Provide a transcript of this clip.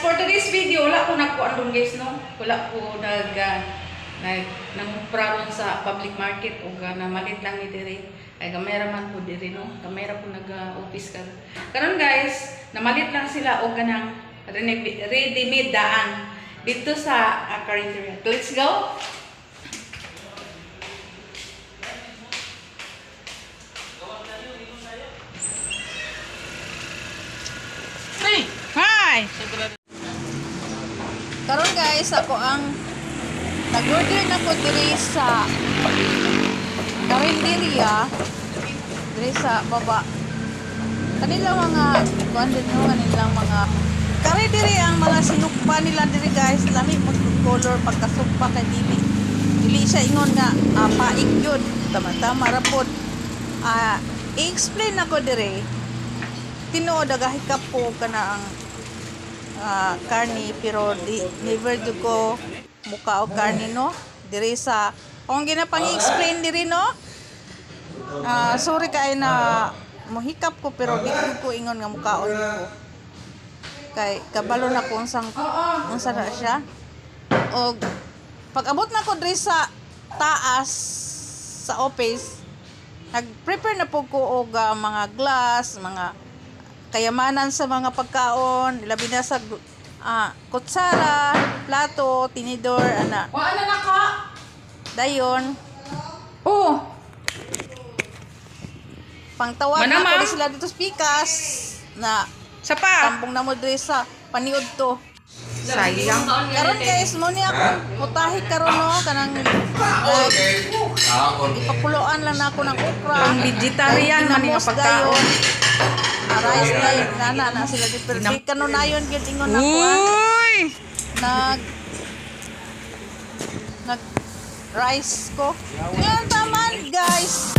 for today's video, wala ko nagkuan guys, no? Wala ko nangumpra sa public market o namalit lang ni diri. Ay kamera man po diri, no? Kamera po nag-office ka. Karon guys, namalit lang sila o ganang ready-made daan dito sa Carinderia. Let's go! Hi! Karon guys, ako ang nag-order na ko diri sa Carinderia, diri sa baba. Kanilang mga kanilang mga Carinderia ang mga sinukpa nila diri guys. Lami mag-color pagkasukpa kay dili siya ingon nga paig yun. Tama-tama ra pod. I-explain ako diri. Tinuod agahikap po kana ang karni pero never jud ko muka og karni, no, diri sa kung ginapang explain diri, no. Sorry kay na mohikap ko pero di ko ingon nga mukaon ko kay kabalo na ko unsa na siya. Og pag abot na ko diri sa taas sa office, nag-prepare na po ko og mga glass, mga kayamanan sa mga pagkaon, labi na sa kutsara, plato, tinidor, ana. Wala na ka. Dayon. Oh. Pangtawag na ko sila dito sa pikas na Sa pa. tampong na mo diri sa paniud to. Sayang. Karon guys, mo ni ako putahi karon, no, kanang ipakuloan lang na ako ng okra. Pang vegetarian man yung pagkaon. Rice na sila di pero di kanunayon gyud ingon ako. Uy! Nag rice ko. Yan taman guys.